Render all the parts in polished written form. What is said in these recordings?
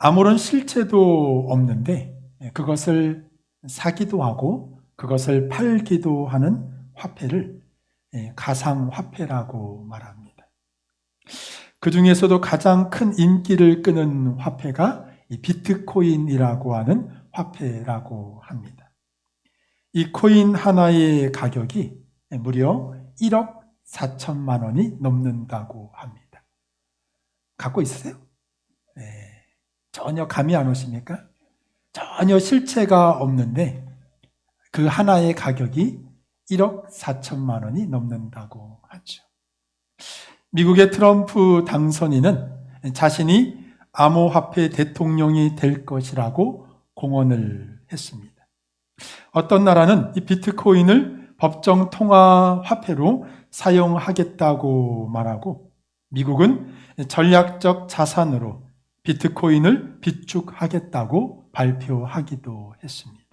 아무런 실체도 없는데 그것을 사기도 하고 그것을 팔기도 하는 화폐를 가상화폐라고 말합니다. 그 중에서도 가장 큰 인기를 끄는 화폐가 이 비트코인이라고 하는 화폐라고 합니다. 이 코인 하나의 가격이 무려 1억 4천만 원이 넘는다고 합니다. 갖고 있으세요? 전혀 감이 안 오십니까? 전혀 실체가 없는데 그 하나의 가격이 1억 4천만 원이 넘는다고 하죠. 미국의 트럼프 당선인은 자신이 암호화폐 대통령이 될 것이라고 공언을 했습니다. 어떤 나라는 이 비트코인을 법정 통화 화폐로 사용하겠다고 말하고 미국은 전략적 자산으로 비트코인을 비축하겠다고 발표하기도 했습니다.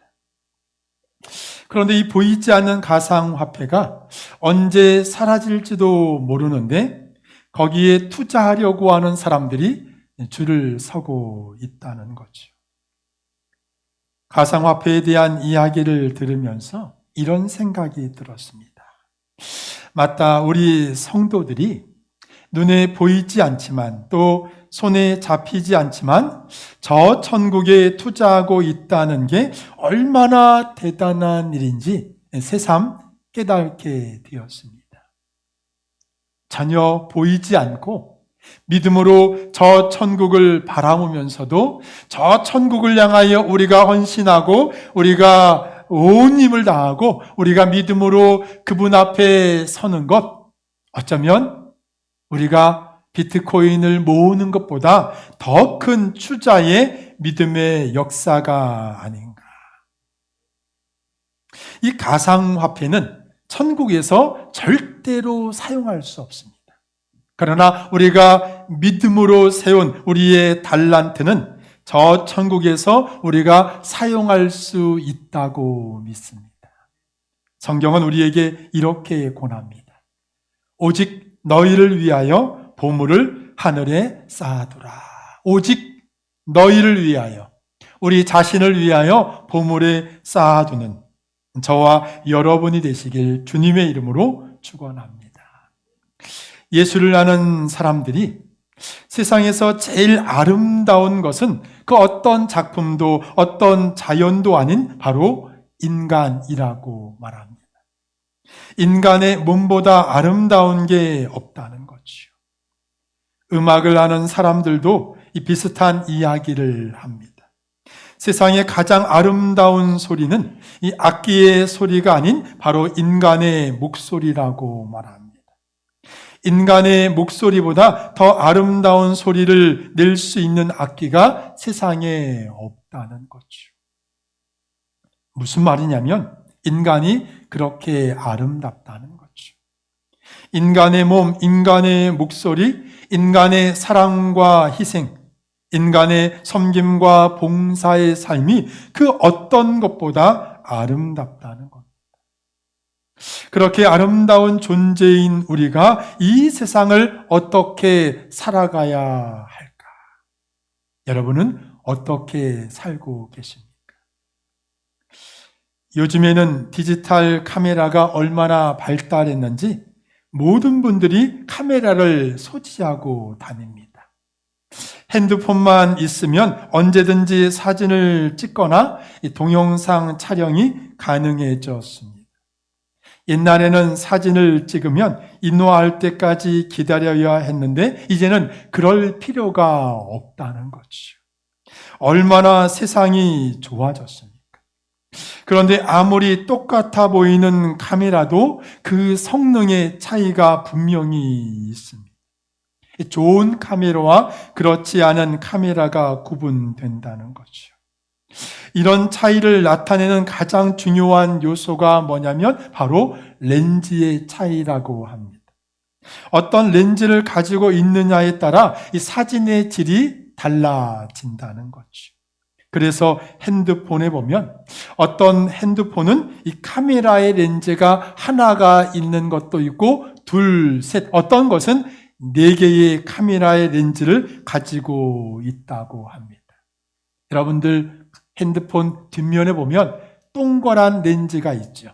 그런데 이 보이지 않는 가상화폐가 언제 사라질지도 모르는데 거기에 투자하려고 하는 사람들이 줄을 서고 있다는 거죠. 가상화폐에 대한 이야기를 들으면서 이런 생각이 들었습니다. 맞다, 우리 성도들이 눈에 보이지 않지만 또 손에 잡히지 않지만 저 천국에 투자하고 있다는 게 얼마나 대단한 일인지 새삼 깨닫게 되었습니다. 전혀 보이지 않고 믿음으로 저 천국을 바라보면서도 저 천국을 향하여 우리가 헌신하고 우리가 온 힘을 다하고 우리가 믿음으로 그분 앞에 서는 것, 어쩌면 우리가 비트코인을 모으는 것보다 더 큰 투자의 믿음의 역사가 아닌가. 이 가상화폐는 천국에서 절대로 사용할 수 없습니다. 그러나 우리가 믿음으로 세운 우리의 달란트는 저 천국에서 우리가 사용할 수 있다고 믿습니다. 성경은 우리에게 이렇게 권합니다. 오직 너희를 위하여 보물을 하늘에 쌓아두라. 오직 너희를 위하여, 우리 자신을 위하여 보물에 쌓아두는 저와 여러분이 되시길 주님의 이름으로 축원합니다. 예수를 아는 사람들이 세상에서 제일 아름다운 것은 그 어떤 작품도 어떤 자연도 아닌 바로 인간이라고 말합니다. 인간의 몸보다 아름다운 게 없다는 거죠. 음악을 아는 사람들도 이 비슷한 이야기를 합니다. 세상의 가장 아름다운 소리는 이 악기의 소리가 아닌 바로 인간의 목소리라고 말합니다. 인간의 목소리보다 더 아름다운 소리를 낼 수 있는 악기가 세상에 없다는 거죠. 무슨 말이냐면 인간이 그렇게 아름답다는 거죠. 인간의 몸, 인간의 목소리, 인간의 사랑과 희생, 인간의 섬김과 봉사의 삶이 그 어떤 것보다 아름답다는 겁니다. 그렇게 아름다운 존재인 우리가 이 세상을 어떻게 살아가야 할까? 여러분은 어떻게 살고 계십니까? 요즘에는 디지털 카메라가 얼마나 발달했는지 모든 분들이 카메라를 소지하고 다닙니다. 핸드폰만 있으면 언제든지 사진을 찍거나 동영상 촬영이 가능해졌습니다. 옛날에는 사진을 찍으면 인화할 때까지 기다려야 했는데 이제는 그럴 필요가 없다는 거죠. 얼마나 세상이 좋아졌습니까? 그런데 아무리 똑같아 보이는 카메라도 그 성능의 차이가 분명히 있습니다. 좋은 카메라와 그렇지 않은 카메라가 구분된다는 거죠. 이런 차이를 나타내는 가장 중요한 요소가 뭐냐면 바로 렌즈의 차이라고 합니다. 어떤 렌즈를 가지고 있느냐에 따라 이 사진의 질이 달라진다는 거죠. 그래서 핸드폰에 보면 어떤 핸드폰은 이 카메라의 렌즈가 하나가 있는 것도 있고 둘, 셋, 어떤 것은 4개의 카메라의 렌즈를 가지고 있다고 합니다. 여러분들 핸드폰 뒷면에 보면 동그란 렌즈가 있죠.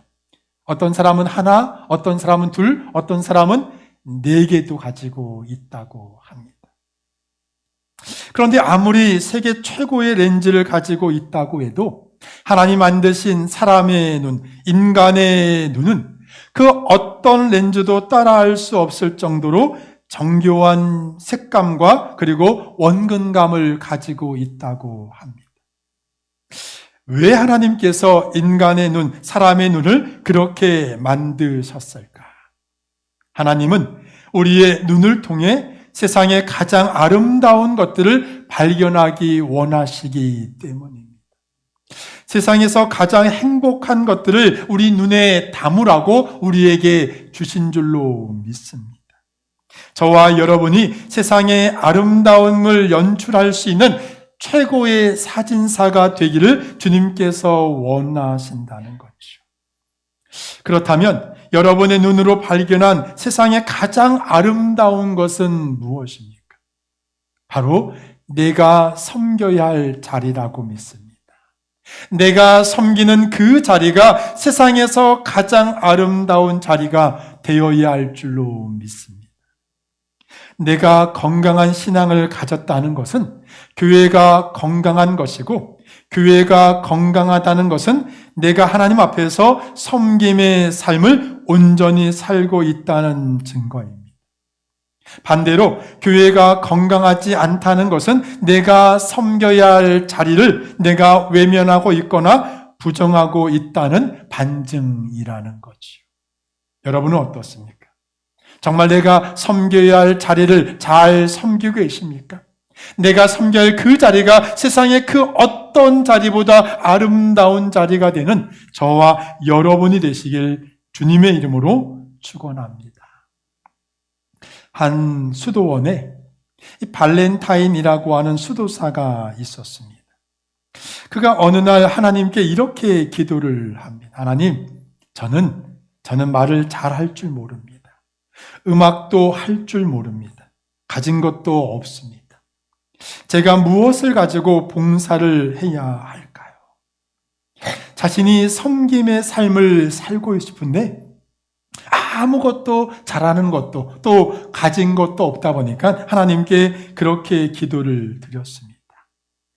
어떤 사람은 하나, 어떤 사람은 둘, 어떤 사람은 4개도 가지고 있다고 합니다. 그런데 아무리 세계 최고의 렌즈를 가지고 있다고 해도 하나님 만드신 사람의 눈, 인간의 눈은 그 어떤 렌즈도 따라할 수 없을 정도로 정교한 색감과 그리고 원근감을 가지고 있다고 합니다. 왜 하나님께서 인간의 눈, 사람의 눈을 그렇게 만드셨을까? 하나님은 우리의 눈을 통해 세상의 가장 아름다운 것들을 발견하기 원하시기 때문입니다. 세상에서 가장 행복한 것들을 우리 눈에 담으라고 우리에게 주신 줄로 믿습니다. 저와 여러분이 세상의 아름다움을 연출할 수 있는 최고의 사진사가 되기를 주님께서 원하신다는 거죠. 그렇다면 여러분의 눈으로 발견한 세상의 가장 아름다운 것은 무엇입니까? 바로 내가 섬겨야 할 자리라고 믿습니다. 내가 섬기는 그 자리가 세상에서 가장 아름다운 자리가 되어야 할 줄로 믿습니다. 내가 건강한 신앙을 가졌다는 것은 교회가 건강한 것이고, 교회가 건강하다는 것은 내가 하나님 앞에서 섬김의 삶을 온전히 살고 있다는 증거입니다. 반대로 교회가 건강하지 않다는 것은 내가 섬겨야 할 자리를 내가 외면하고 있거나 부정하고 있다는 반증이라는 거지요. 여러분은 어떻습니까? 정말 내가 섬겨야 할 자리를 잘 섬기고 계십니까? 내가 섬겨야 할 그 자리가 세상의 그 어떤 자리보다 아름다운 자리가 되는 저와 여러분이 되시길 주님의 이름으로 축원합니다. 한 수도원에 발렌타인이라고 하는 수도사가 있었습니다. 그가 어느 날 하나님께 이렇게 기도를 합니다. 하나님, 저는 말을 잘 할 줄 모릅니다. 음악도 할 줄 모릅니다. 가진 것도 없습니다. 제가 무엇을 가지고 봉사를 해야 할까요? 자신이 섬김의 삶을 살고 싶은데 아무것도 잘하는 것도 또 가진 것도 없다 보니까 하나님께 그렇게 기도를 드렸습니다.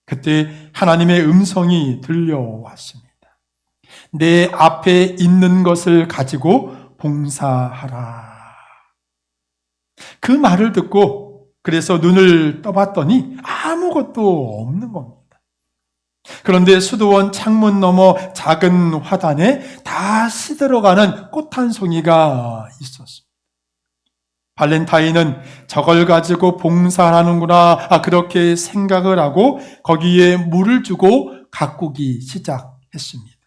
그때 하나님의 음성이 들려왔습니다. 내 앞에 있는 것을 가지고 봉사하라. 그 말을 듣고 그래서 눈을 떠봤더니 아무것도 없는 겁니다. 그런데 수도원 창문 너머 작은 화단에 다 시들어가는 꽃 한 송이가 있었습니다. 발렌타인은 저걸 가지고 봉사하는구나 그렇게 생각을 하고 거기에 물을 주고 가꾸기 시작했습니다.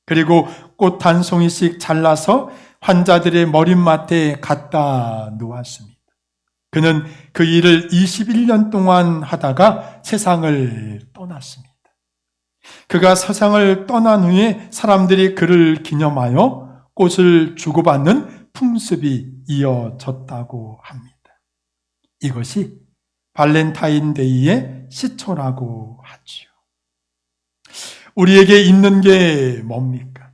그리고 꽃 한 송이씩 잘라서 환자들의 머릿맡에 갖다 놓았습니다. 그는 그 일을 21년 동안 하다가 세상을 떠났습니다. 그가 세상을 떠난 후에 사람들이 그를 기념하여 꽃을 주고받는 풍습이 이어졌다고 합니다. 이것이 발렌타인데이의 시초라고 하지요. 우리에게 있는 게 뭡니까?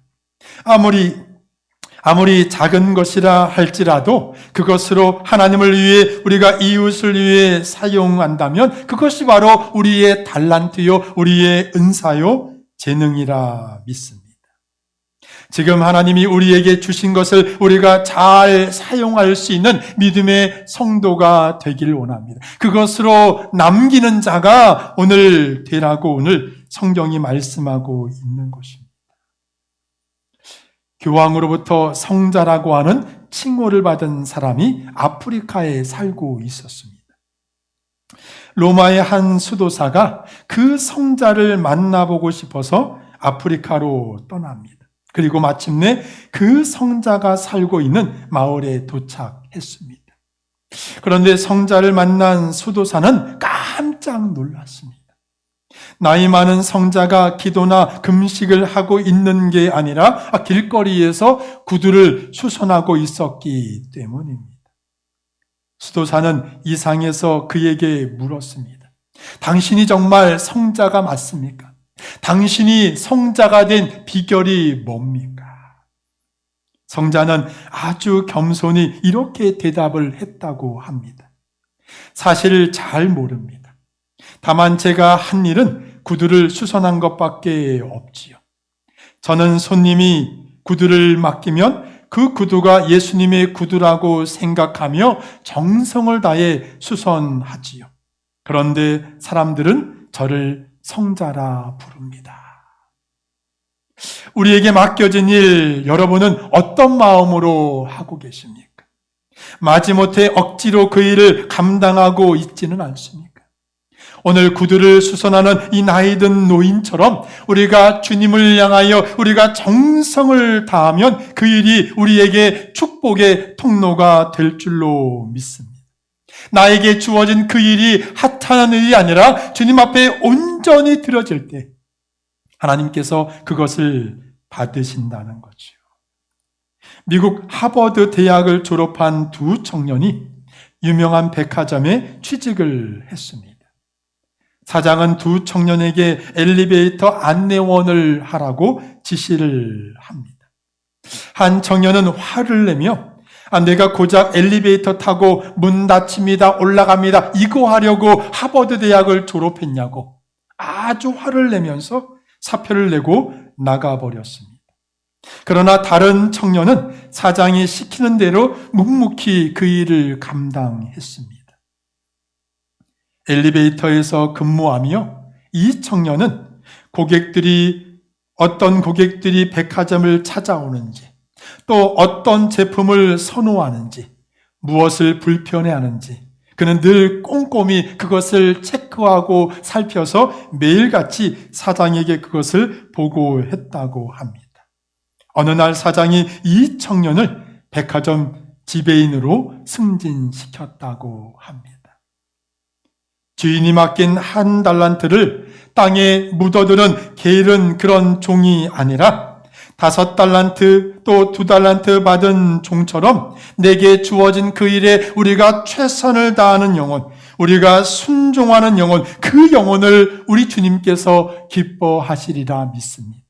아무리 작은 것이라 할지라도 그것으로 하나님을 위해 우리가 이웃을 위해 사용한다면 그것이 바로 우리의 달란트요, 우리의 은사요, 재능이라 믿습니다. 지금 하나님이 우리에게 주신 것을 우리가 잘 사용할 수 있는 믿음의 성도가 되기를 원합니다. 그것으로 남기는 자가 오늘 되라고 오늘 성경이 말씀하고 있는 것입니다. 교황으로부터 성자라고 하는 칭호를 받은 사람이 아프리카에 살고 있었습니다. 로마의 한 수도사가 그 성자를 만나보고 싶어서 아프리카로 떠납니다. 그리고 마침내 그 성자가 살고 있는 마을에 도착했습니다. 그런데 성자를 만난 수도사는 깜짝 놀랐습니다. 나이 많은 성자가 기도나 금식을 하고 있는 게 아니라 길거리에서 구두를 수선하고 있었기 때문입니다. 수도사는 이상해서 그에게 물었습니다. 당신이 정말 성자가 맞습니까? 당신이 성자가 된 비결이 뭡니까? 성자는 아주 겸손히 이렇게 대답을 했다고 합니다. 사실 잘 모릅니다. 다만 제가 한 일은 구두를 수선한 것밖에 없지요. 저는 손님이 구두를 맡기면 그 구두가 예수님의 구두라고 생각하며 정성을 다해 수선하지요. 그런데 사람들은 저를 성자라 부릅니다. 우리에게 맡겨진 일, 여러분은 어떤 마음으로 하고 계십니까? 마지못해 억지로 그 일을 감당하고 있지는 않습니까? 오늘 구두를 수선하는 이 나이든 노인처럼 우리가 주님을 향하여 우리가 정성을 다하면 그 일이 우리에게 축복의 통로가 될 줄로 믿습니다. 나에게 주어진 그 일이 하찮은 일이 아니라 주님 앞에 온전히 드려질 때 하나님께서 그것을 받으신다는 거죠. 미국 하버드 대학을 졸업한 두 청년이 유명한 백화점에 취직을 했습니다. 사장은 두 청년에게 엘리베이터 안내원을 하라고 지시를 합니다. 한 청년은 화를 내며 내가 고작 엘리베이터 타고 문 닫힙니다, 올라갑니다, 이거 하려고 하버드 대학을 졸업했냐고 아주 화를 내면서 사표를 내고 나가버렸습니다. 그러나 다른 청년은 사장이 시키는 대로 묵묵히 그 일을 감당했습니다. 엘리베이터에서 근무하며 이 청년은 어떤 고객들이 백화점을 찾아오는지, 또 어떤 제품을 선호하는지, 무엇을 불편해하는지 그는 늘 꼼꼼히 그것을 체크하고 살펴서 매일같이 사장에게 그것을 보고했다고 합니다. 어느 날 사장이 이 청년을 백화점 지배인으로 승진시켰다고 합니다. 주인이 맡긴 한 달란트를 땅에 묻어두는 게으른 그런 종이 아니라 5달란트 또 2달란트 받은 종처럼 내게 주어진 그 일에 우리가 최선을 다하는 영혼, 우리가 순종하는 영혼, 그 영혼을 우리 주님께서 기뻐하시리라 믿습니다.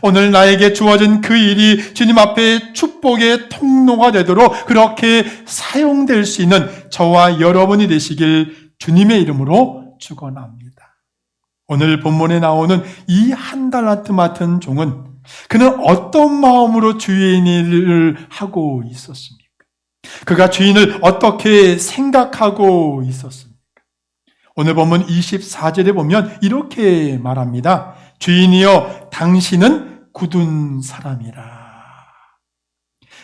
오늘 나에게 주어진 그 일이 주님 앞에 축복의 통로가 되도록 그렇게 사용될 수 있는 저와 여러분이 되시길 주님의 이름으로 축원합니다. 오늘 본문에 나오는 이 한 달란트 맡은 종은 그는 어떤 마음으로 주의 일을 하고 있었습니까? 그가 주인을 어떻게 생각하고 있었습니까? 오늘 본문 24절에 보면 이렇게 말합니다. 주인이여 당신은 굳은 사람이라.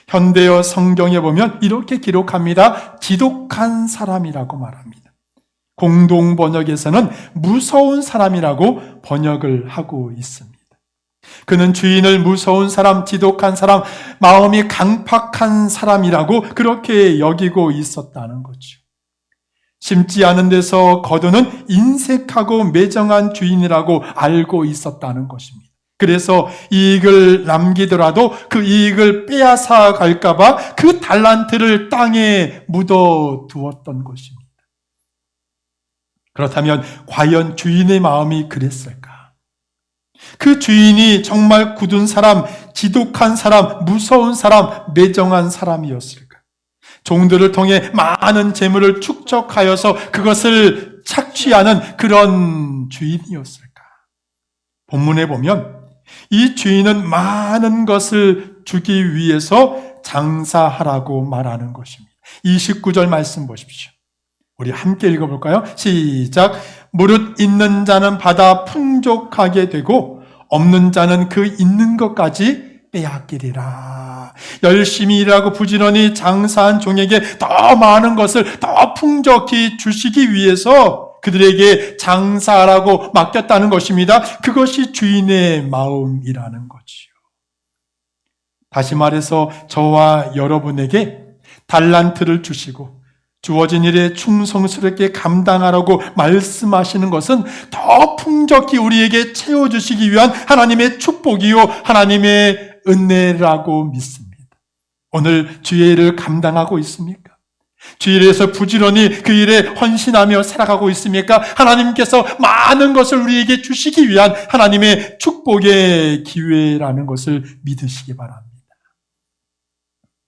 현대어 성경에 보면 이렇게 기록합니다. 지독한 사람이라고 말합니다. 공동 번역에서는 무서운 사람이라고 번역을 하고 있습니다. 그는 주인을 무서운 사람, 지독한 사람, 마음이 강팍한 사람이라고 그렇게 여기고 있었다는 거죠. 심지 않은 데서 거두는 인색하고 매정한 주인이라고 알고 있었다는 것입니다. 그래서 이익을 남기더라도 그 이익을 빼앗아 갈까봐 그 달란트를 땅에 묻어 두었던 것입니다. 그렇다면 과연 주인의 마음이 그랬을까? 그 주인이 정말 굳은 사람, 지독한 사람, 무서운 사람, 매정한 사람이었을까? 종들을 통해 많은 재물을 축적하여서 그것을 착취하는 그런 주인이었을까? 본문에 보면 이 주인은 많은 것을 주기 위해서 장사하라고 말하는 것입니다. 29절 말씀 보십시오. 우리 함께 읽어볼까요? 시작. 무릇 있는 자는 받아 풍족하게 되고 없는 자는 그 있는 것까지 빼앗기리라. 열심히 일하고 부지런히 장사한 종에게 더 많은 것을 더 풍족히 주시기 위해서 그들에게 장사하라고 맡겼다는 것입니다. 그것이 주인의 마음이라는 거지요. 다시 말해서 저와 여러분에게 달란트를 주시고 주어진 일에 충성스럽게 감당하라고 말씀하시는 것은 더 풍족히 우리에게 채워주시기 위한 하나님의 축복이요 하나님의 은혜라고 믿습니다. 오늘 주의 일을 감당하고 있습니까? 주일에서 부지런히 그 일에 헌신하며 살아가고 있습니까? 하나님께서 많은 것을 우리에게 주시기 위한 하나님의 축복의 기회라는 것을 믿으시기 바랍니다.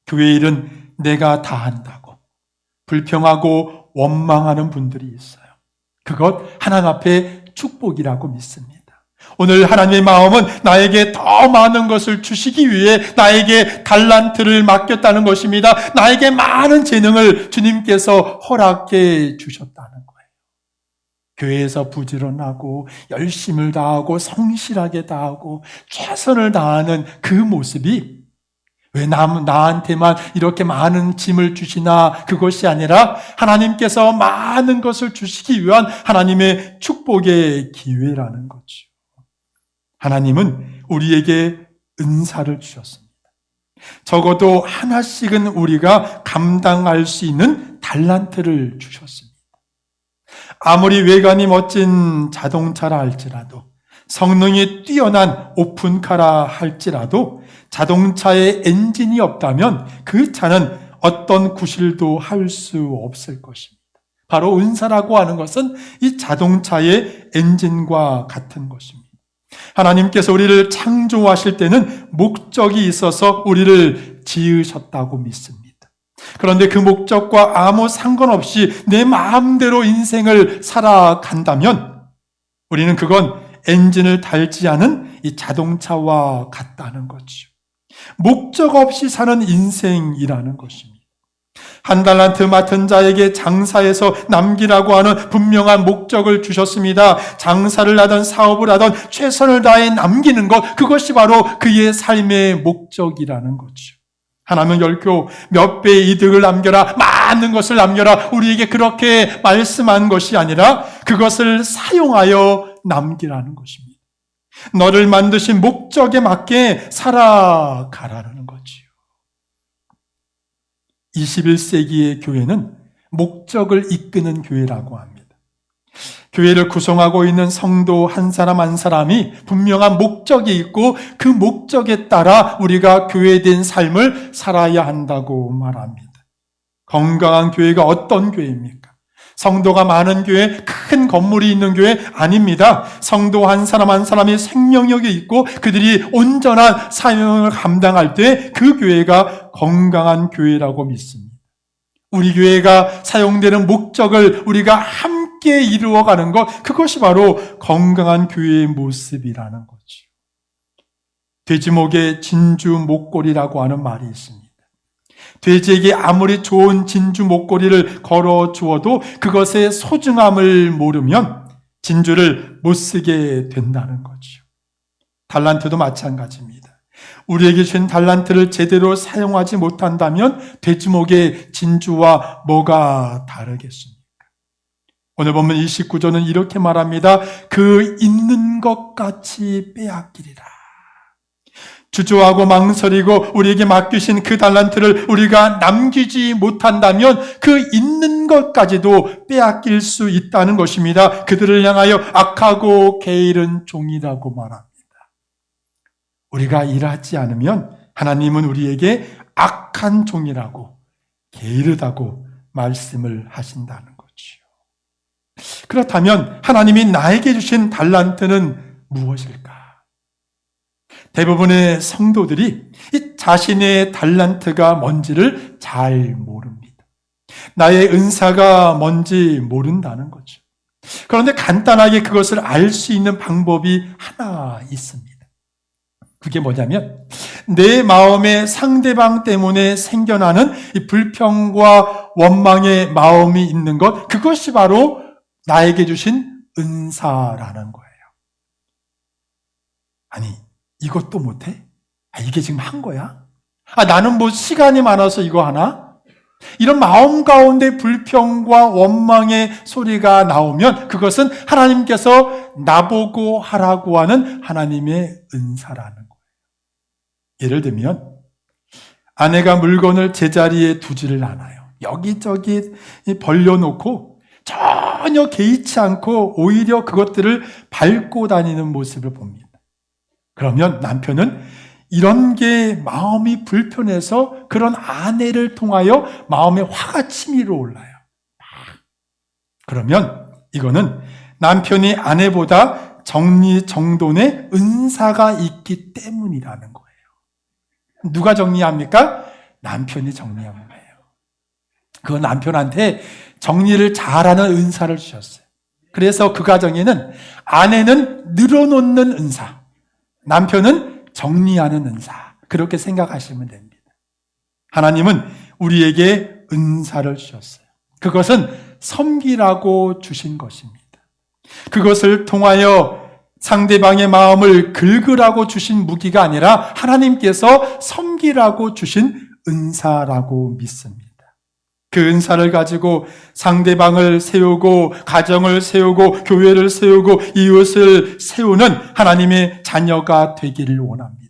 교회 일은 내가 다 한다고 불평하고 원망하는 분들이 있어요. 그것 하나님 앞에 축복이라고 믿습니다. 오늘 하나님의 마음은 나에게 더 많은 것을 주시기 위해 나에게 달란트를 맡겼다는 것입니다. 나에게 많은 재능을 주님께서 허락해 주셨다는 거예요. 교회에서 부지런하고 열심을 다하고 성실하게 다하고 최선을 다하는 그 모습이 왜 나한테만 이렇게 많은 짐을 주시나, 그것이 아니라 하나님께서 많은 것을 주시기 위한 하나님의 축복의 기회라는 거죠. 하나님은 우리에게 은사를 주셨습니다. 적어도 하나씩은 우리가 감당할 수 있는 달란트를 주셨습니다. 아무리 외관이 멋진 자동차라 할지라도, 성능이 뛰어난 오픈카라 할지라도 자동차에 엔진이 없다면 그 차는 어떤 구실도 할 수 없을 것입니다. 바로 은사라고 하는 것은 이 자동차의 엔진과 같은 것입니다. 하나님께서 우리를 창조하실 때는 목적이 있어서 우리를 지으셨다고 믿습니다. 그런데 그 목적과 아무 상관없이 내 마음대로 인생을 살아간다면 우리는 그건 엔진을 달지 않은 이 자동차와 같다는 거죠. 목적 없이 사는 인생이라는 것입니다. 한 달란트 맡은 자에게 장사해서 남기라고 하는 분명한 목적을 주셨습니다. 장사를 하든 사업을 하든 최선을 다해 남기는 것, 그것이 바로 그의 삶의 목적이라는 거죠. 하나님은 결코 몇 배의 이득을 남겨라, 많은 것을 남겨라, 우리에게 그렇게 말씀한 것이 아니라 그것을 사용하여 남기라는 것입니다. 너를 만드신 목적에 맞게 살아가라는 거지요. 21세기의 교회는 목적을 이끄는 교회라고 합니다. 교회를 구성하고 있는 성도 한 사람 한 사람이 분명한 목적이 있고 그 목적에 따라 우리가 교회된 삶을 살아야 한다고 말합니다. 건강한 교회가 어떤 교회입니까? 성도가 많은 교회, 큰 건물이 있는 교회 아닙니다. 성도 한 사람 한 사람이 생명력이 있고 그들이 온전한 사명을 감당할 때 그 교회가 건강한 교회라고 믿습니다. 우리 교회가 사용되는 목적을 우리가 함께 이루어가는 것, 그것이 바로 건강한 교회의 모습이라는 거죠. 돼지목에 진주 목걸이라고 하는 말이 있습니다. 돼지에게 아무리 좋은 진주 목걸이를 걸어 주어도 그것의 소중함을 모르면 진주를 못 쓰게 된다는 거죠. 달란트도 마찬가지입니다. 우리에게 주신 달란트를 제대로 사용하지 못한다면 돼지목의 진주와 뭐가 다르겠습니까? 오늘 보면 29절은 이렇게 말합니다. 그 있는 것 같이 빼앗기리라. 주저하고 망설이고 우리에게 맡기신 그 달란트를 우리가 남기지 못한다면 그 있는 것까지도 빼앗길 수 있다는 것입니다. 그들을 향하여 악하고 게으른 종이라고 말합니다. 우리가 일하지 않으면 하나님은 우리에게 악한 종이라고, 게으르다고 말씀을 하신다는 거지요. 그렇다면 하나님이 나에게 주신 달란트는 무엇일까? 대부분의 성도들이 이 자신의 달란트가 뭔지를 잘 모릅니다. 나의 은사가 뭔지 모른다는 거죠. 그런데 간단하게 그것을 알 수 있는 방법이 하나 있습니다. 그게 뭐냐면 내 마음에 상대방 때문에 생겨나는 이 불평과 원망의 마음이 있는 것, 그것이 바로 나에게 주신 은사라는 거예요. 아니, 이것도 못해? 이게 지금 한 거야? 나는 뭐 시간이 많아서 이거 하나? 이런 마음 가운데 불평과 원망의 소리가 나오면 그것은 하나님께서 나보고 하라고 하는 하나님의 은사라는 거예요. 예를 들면 아내가 물건을 제자리에 두지를 않아요. 여기저기 벌려놓고 전혀 개의치 않고 오히려 그것들을 밟고 다니는 모습을 봅니다. 그러면 남편은 이런 게 마음이 불편해서 그런 아내를 통하여 마음에 화가 치밀어 올라요. 그러면 이거는 남편이 아내보다 정리정돈의 은사가 있기 때문이라는 거예요. 누가 정리합니까? 남편이 정리하는 거예요. 그 남편한테 정리를 잘하는 은사를 주셨어요. 그래서 그 가정에는 아내는 늘어놓는 은사, 남편은 정리하는 은사, 그렇게 생각하시면 됩니다. 하나님은 우리에게 은사를 주셨어요. 그것은 섬기라고 주신 것입니다. 그것을 통하여 상대방의 마음을 긁으라고 주신 무기가 아니라 하나님께서 섬기라고 주신 은사라고 믿습니다. 그 은사를 가지고 상대방을 세우고 가정을 세우고 교회를 세우고 이웃을 세우는 하나님의 자녀가 되기를 원합니다.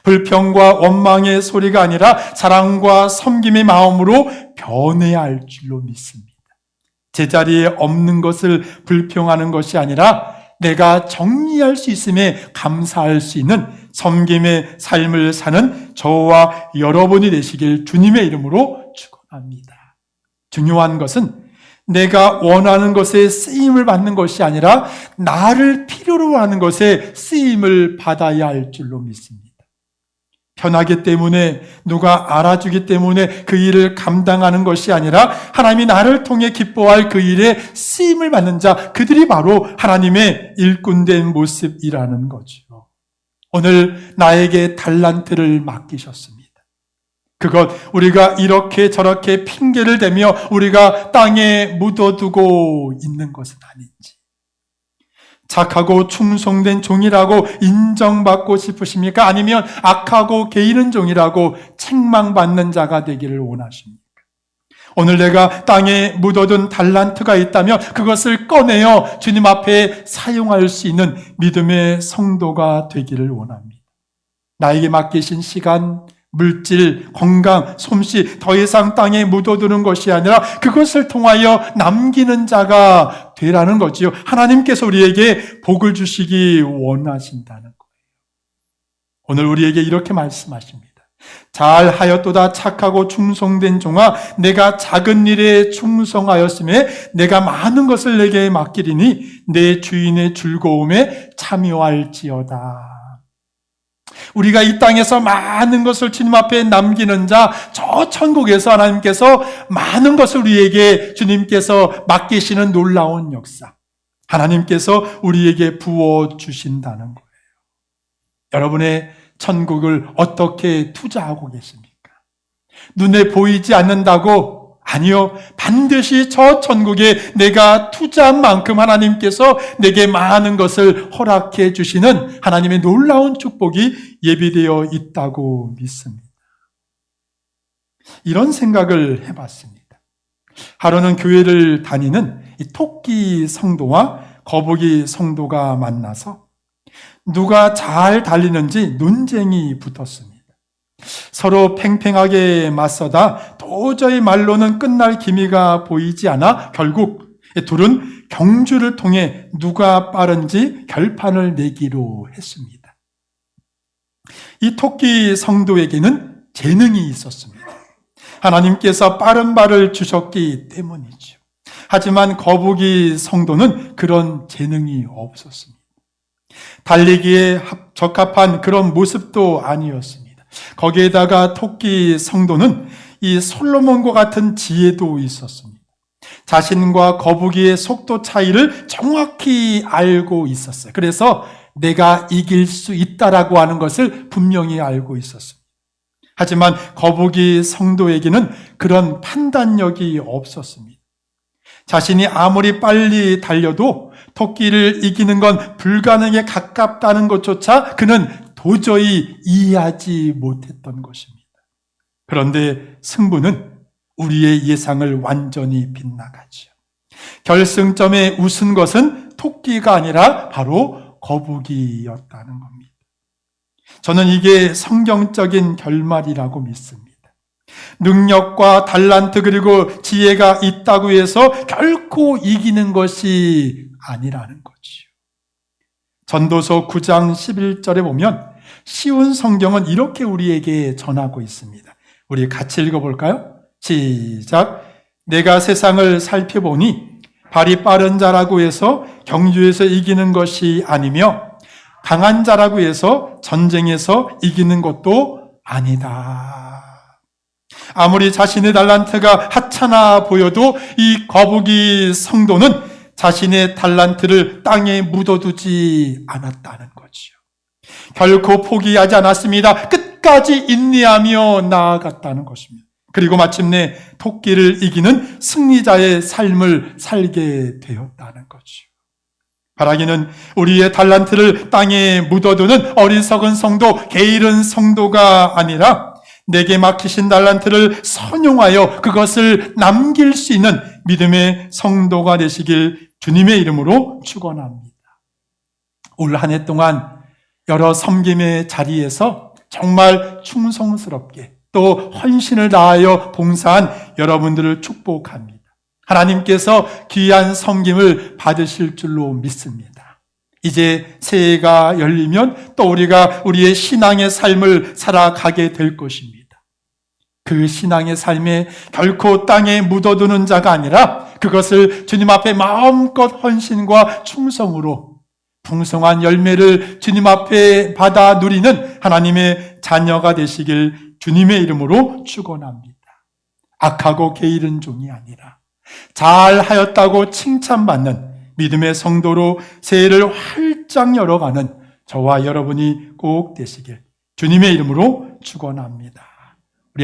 불평과 원망의 소리가 아니라 사랑과 섬김의 마음으로 변해야 할 줄로 믿습니다. 제자리에 없는 것을 불평하는 것이 아니라 내가 정리할 수 있음에 감사할 수 있는 섬김의 삶을 사는 저와 여러분이 되시길 주님의 이름으로 축원합니다. 중요한 것은 내가 원하는 것에 쓰임을 받는 것이 아니라 나를 필요로 하는 것에 쓰임을 받아야 할 줄로 믿습니다. 편하기 때문에 누가 알아주기 때문에 그 일을 감당하는 것이 아니라 하나님이 나를 통해 기뻐할 그 일에 쓰임을 받는 자, 그들이 바로 하나님의 일꾼된 모습이라는 거죠. 오늘 나에게 달란트를 맡기셨습니다. 그것 우리가 이렇게 저렇게 핑계를 대며 우리가 땅에 묻어두고 있는 것은 아닌지, 착하고 충성된 종이라고 인정받고 싶으십니까? 아니면 악하고 게으른 종이라고 책망받는 자가 되기를 원하십니까? 오늘 내가 땅에 묻어둔 달란트가 있다면 그것을 꺼내어 주님 앞에 사용할 수 있는 믿음의 성도가 되기를 원합니다. 나에게 맡기신 시간, 물질, 건강, 솜씨 더 이상 땅에 묻어두는 것이 아니라 그것을 통하여 남기는 자가 되라는 거지요. 하나님께서 우리에게 복을 주시기 원하신다는 거예요. 오늘 우리에게 이렇게 말씀하십니다. 잘하였도다 착하고 충성된 종아, 내가 작은 일에 충성하였음에 내가 많은 것을 내게 맡기리니 내 주인의 즐거움에 참여할지어다. 우리가 이 땅에서 많은 것을 주님 앞에 남기는 자, 저 천국에서 하나님께서 많은 것을 우리에게 주님께서 맡기시는 놀라운 역사, 하나님께서 우리에게 부어주신다는 거예요. 여러분의 천국을 어떻게 투자하고 계십니까? 눈에 보이지 않는다고? 아니요. 반드시 저 천국에 내가 투자한 만큼 하나님께서 내게 많은 것을 허락해 주시는 하나님의 놀라운 축복이 예비되어 있다고 믿습니다. 이런 생각을 해봤습니다. 하루는 교회를 다니는 이 토끼 성도와 거북이 성도가 만나서 누가 잘 달리는지 논쟁이 붙었습니다. 서로 팽팽하게 맞서다 도저히 말로는 끝날 기미가 보이지 않아 결국 둘은 경주를 통해 누가 빠른지 결판을 내기로 했습니다. 이 토끼 성도에게는 재능이 있었습니다. 하나님께서 빠른 발을 주셨기 때문이죠. 하지만 거북이 성도는 그런 재능이 없었습니다. 달리기에 적합한 그런 모습도 아니었습니다. 거기에다가 토끼 성도는 이 솔로몬과 같은 지혜도 있었습니다. 자신과 거북이의 속도 차이를 정확히 알고 있었어요. 그래서 내가 이길 수 있다라고 하는 것을 분명히 알고 있었습니다. 하지만 거북이 성도에게는 그런 판단력이 없었습니다. 자신이 아무리 빨리 달려도 토끼를 이기는 건 불가능에 가깝다는 것조차 그는 도저히 이해하지 못했던 것입니다. 그런데 승부는 우리의 예상을 완전히 빗나가죠. 결승점에 웃은 것은 토끼가 아니라 바로 거북이였다는 겁니다. 저는 이게 성경적인 결말이라고 믿습니다. 능력과 달란트 그리고 지혜가 있다고 해서 결코 이기는 것이 아니라는 거지요. 전도서 9장 11절에 보면 쉬운 성경은 이렇게 우리에게 전하고 있습니다. 우리 같이 읽어볼까요? 시작. 내가 세상을 살펴보니 발이 빠른 자라고 해서 경주에서 이기는 것이 아니며 강한 자라고 해서 전쟁에서 이기는 것도 아니다. 아무리 자신의 달란트가 하찮아 보여도 이 거북이 성도는 자신의 달란트를 땅에 묻어두지 않았다는 거지요. 결코 포기하지 않았습니다. 끝까지 인내하며 나아갔다는 것입니다. 그리고 마침내 토끼를 이기는 승리자의 삶을 살게 되었다는 거지요. 바라기는 우리의 달란트를 땅에 묻어두는 어리석은 성도, 게으른 성도가 아니라 내게 맡기신 달란트를 선용하여 그것을 남길 수 있는 믿음의 성도가 되시길 주님의 이름으로 축원합니다. 올 한 해 동안 여러 섬김의 자리에서 정말 충성스럽게 또 헌신을 다하여 봉사한 여러분들을 축복합니다. 하나님께서 귀한 섬김을 받으실 줄로 믿습니다. 이제 새해가 열리면 또 우리가 우리의 신앙의 삶을 살아가게 될 것입니다. 그 신앙의 삶에 결코 땅에 묻어두는 자가 아니라 그것을 주님 앞에 마음껏 헌신과 충성으로 풍성한 열매를 주님 앞에 받아 누리는 하나님의 자녀가 되시길 주님의 이름으로 축원합니다. 악하고 게으른 종이 아니라 잘하였다고 칭찬받는 믿음의 성도로 새해를 활짝 열어가는 저와 여러분이 꼭 되시길 주님의 이름으로 축원합니다.